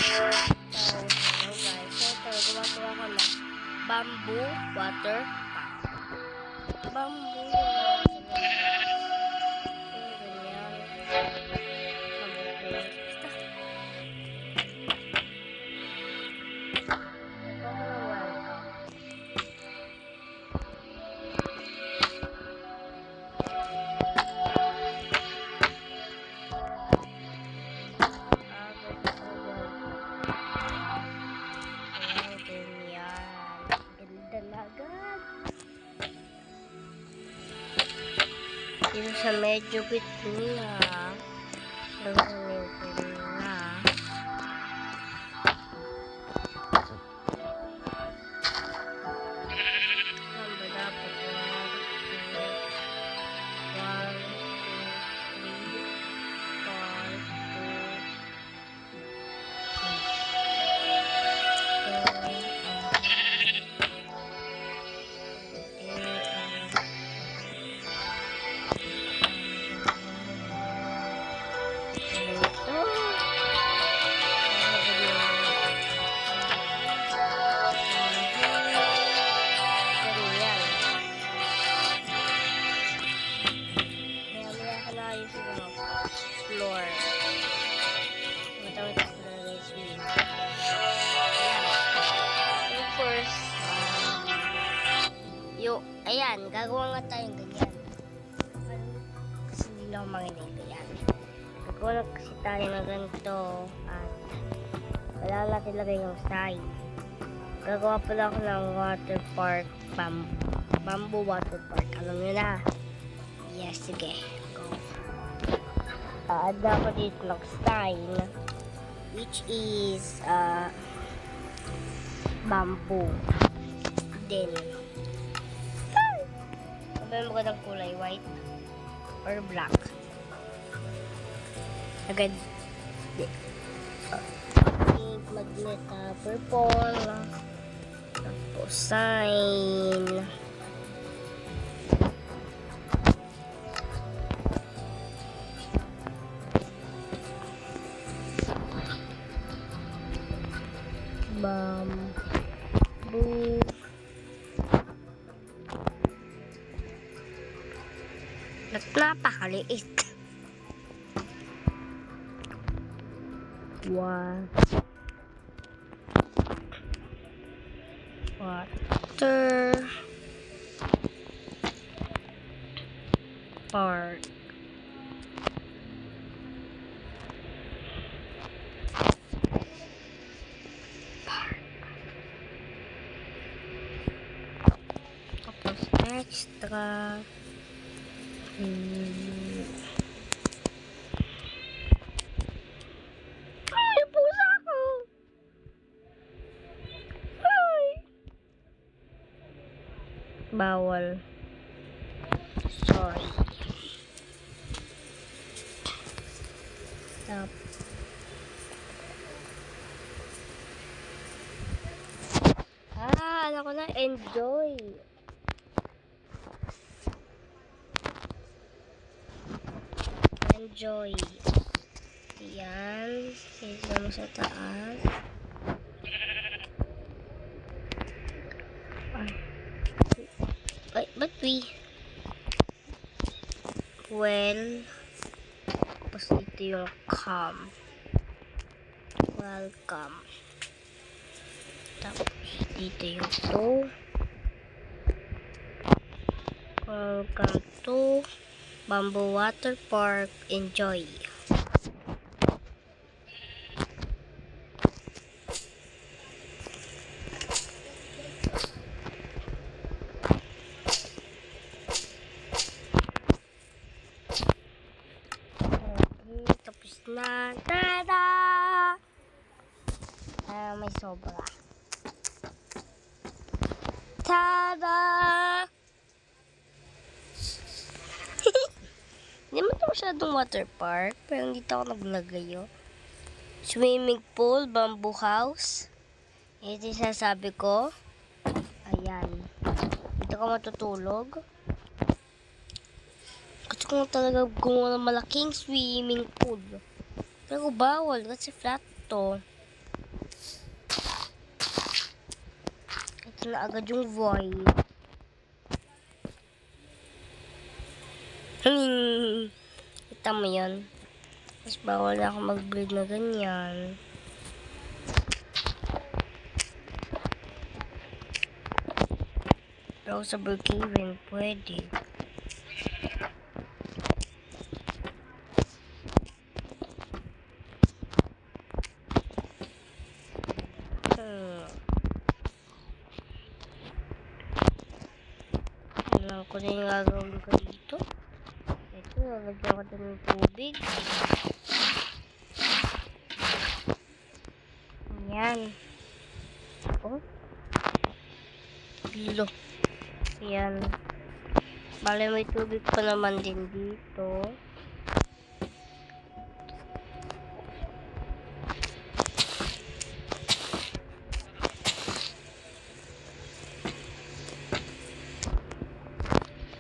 So, hello guys. So, ito, gumagawa ko ng bamboo water pump. Bamboo yung ganyan. Dito sa medyo gitna floor. Matawag sa guys. First, ayan, gagawa nga tayong ganyan. Kasi hindi na ako manginig. Ayan. Gagawa na kasi tayo ng ganito. At wala natin lagay yung sign. Gagawa pala ako ng water park, bamboo water park. Alam nyo na. Yes, sige. Add ako dito ng sign, which is bamboo. Then, sabihin mo ko ng kulay white or black. Agad. Pink, magnet, purple. Tapos sign. Bamboo. Napakaliit. Water park. Tapos extra. Ay, pusa ko! Ay! Bawal. Sorry. Stop. Alam ko na, enjoy. Enjoy. Yan. Ito mo sa taas. Ay, ba't we? Well, tapos dito yung come. Welcome. Tapos dito yung to. Welcome to Bamboo Water Park. Enjoy. Okay, tapos na. Tada! May sobra. Tada! Hindi mo ito masyadong water park, pero dito ako naglagay yun. Swimming pool, bamboo house. Ito yung sasabi ko. Ayan. Dito ka matutulog. Gusto ko talaga gumawa ng malaking swimming pool. Pero bawal kasi flat to. na agad yung void. Kita mo yun? Mas bawal na ako mag-breed na ganyan. Pero sa Brookhaven, pwede. Alam ko na yung gagawin ko dito. Ito, nalagyan ko din ng tubig. Ayan. Oh. Bilo. Ayan. Bale, may tubig pa naman din dito.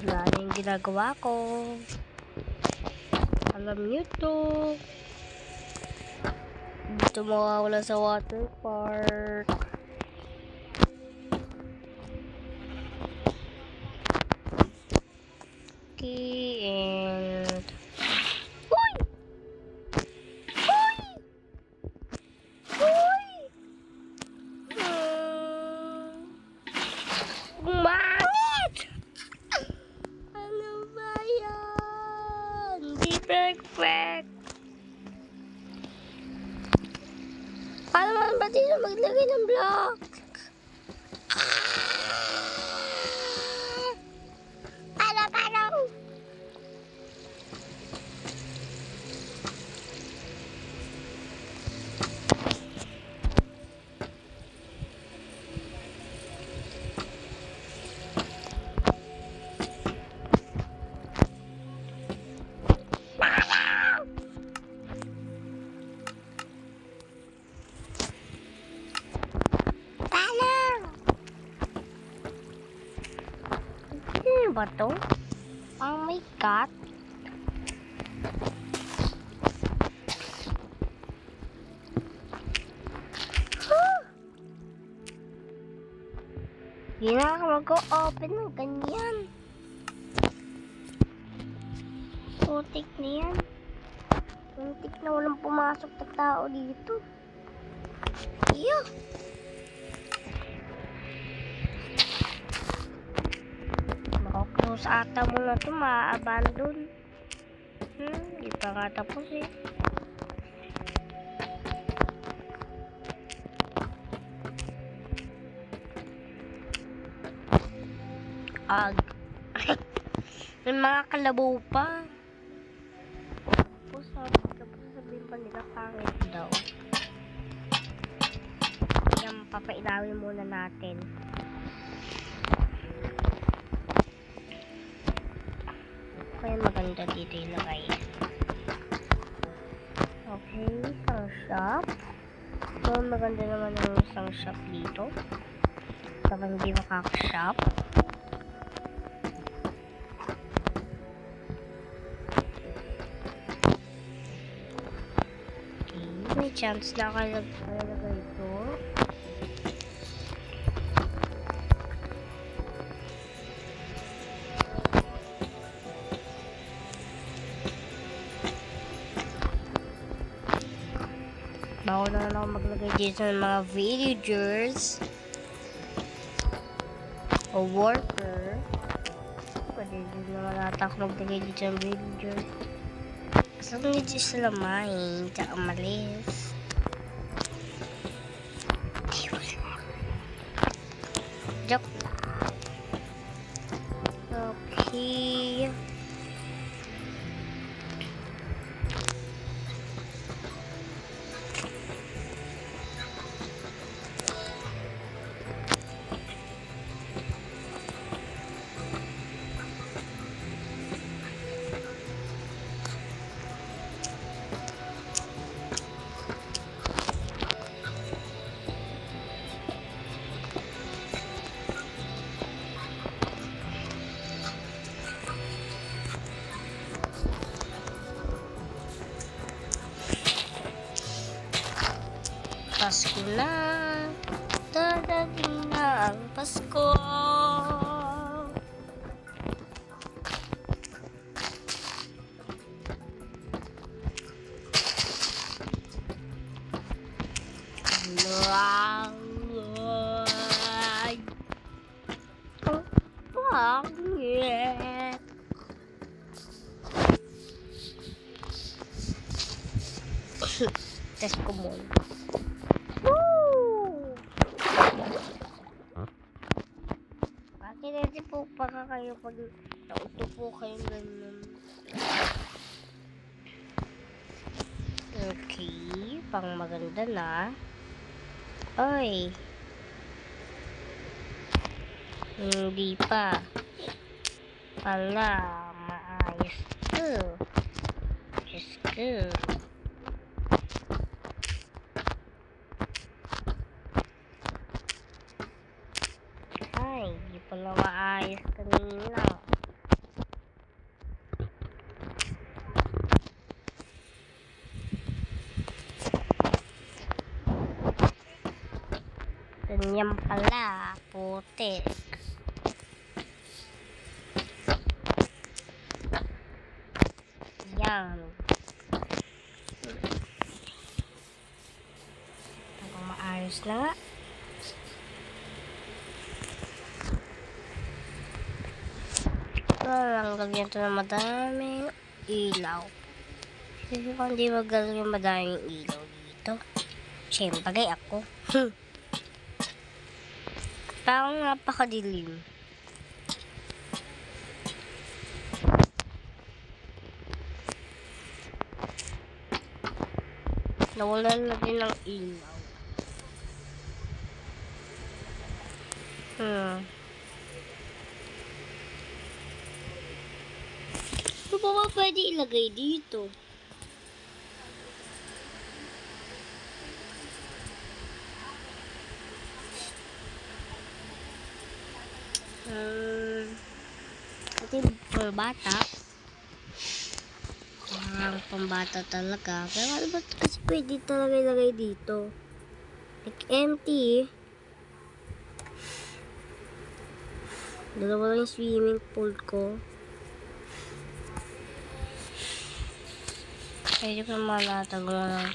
Wala na yung ginagawa ko. Alam nyo to. Dito mawawala sa water park. Okay, and... Uy! Uy! Uy! Mangit! Ano ba yan? Di perfect. Paano man ba dito maglagay ng block? Paano? Ano ba to? Oh my God. Hindi na ako mag-open ng ganyan. Putik na yan. Putik na walang pumasok na tao dito. Iyo. Close ata mo na ito, ma-abandon. Di pa nga tapos eh. May mga kalabaw pa. Tapos sabihin pa nila pangit daw. Yan, papailawin muna natin. Kaya maganda dito ilagay. Okay, isang shop. So, maganda naman yung isang shop dito. Saka hindi makaka-shop. Okay, may chance na kalagay ito. Bawal na ako maglagay dito ng mga villagers o worker. Pwede din naman nata ako maglagay dito ng villagers. Kasi medyo sila main, tsaka malis. Joke. Okay. Pasko na. Dadating na ang Pasko. Ay, ang pangit. Test ko muna. Woo! Bakit hindi po baka kayo pag nauto po kayong ganun? Okay, pang maganda na. Oy. Hindi pa. Pala, maayos to. Diyos ko. Ay, di pala maayos kanina. Ganyan pala, puti. Yan. Ako maayos na nga. Lagyan ito ng madaming ilaw. Kasi kung di magaling yung madaming ilaw dito, siyempre ako. Parang napakadilim. Nawalan na din ng ilaw. Ano pa ba pwede ilagay dito? Ito yung pambata. Parang pambata talaga. Pero ano ba kasi pwede talaga ilagay dito? Like empty. Dalawa lang yung swimming pool ko. Pwede ko naman natag mo ng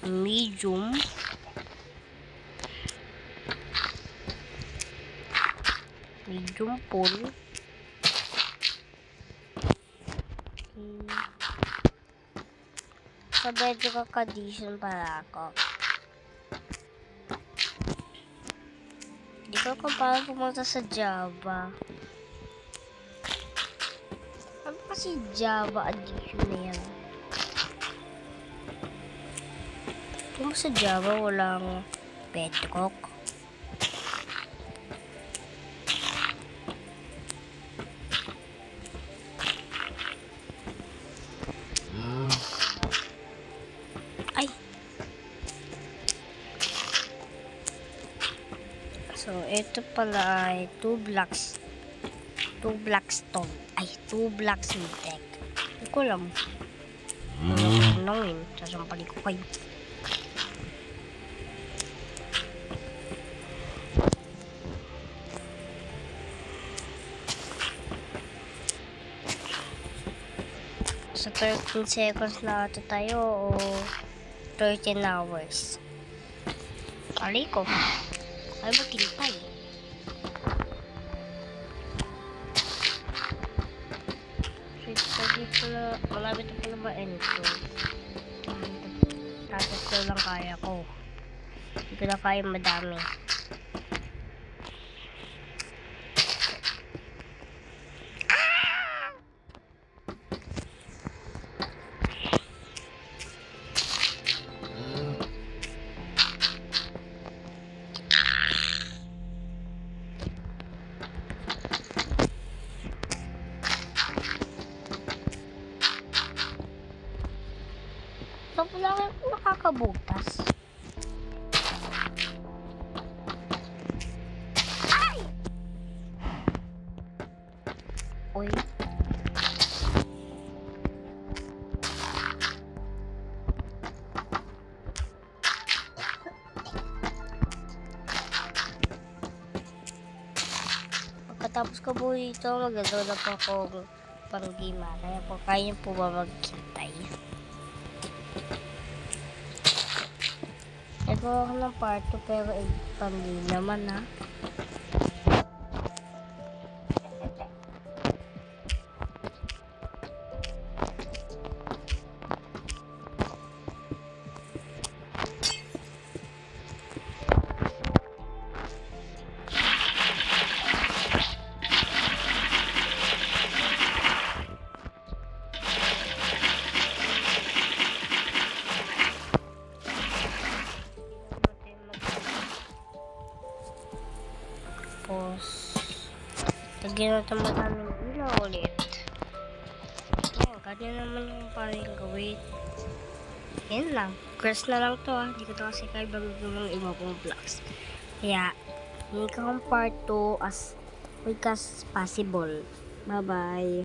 medium. Medium pool. Okay. So, medyo ka-condition para ako. Hindi ko kung paano pumunta sa Java. Ano kasi Java addition na yan? Kung sa Java walang bedrock. Ay! So, ito pala ay 2 blocks. 2 blocks stone. Ay, 2 blocks deck. Hindi ko alam. Tanongin. Sasampali ko kayo. Sa 13 seconds na ito tayo o 13 hours. Kali ko. Ay, magkintay. So, dito na, malapit na pala ba ito? Tapos ko lang kaya ko. Hindi ko na kaya madami. So, wala kayo nakakabutas. Ay! Uy. pagkatapos ko po dito, magdadala po ako pang game. Kaya po, kaya niyo po ba maghintay? Ito ako ng part 2 pero pandi naman ha. Tapos, lagyan natin maraming ilaw ulit. Ayan, kanya naman yung parang gawin. Yan lang. Curse na lang to ha. Hindi ko to kasi kaya bago ng iba pong vlogs. Kaya, hindi ka kong part 2 as quick as possible. Bye-bye.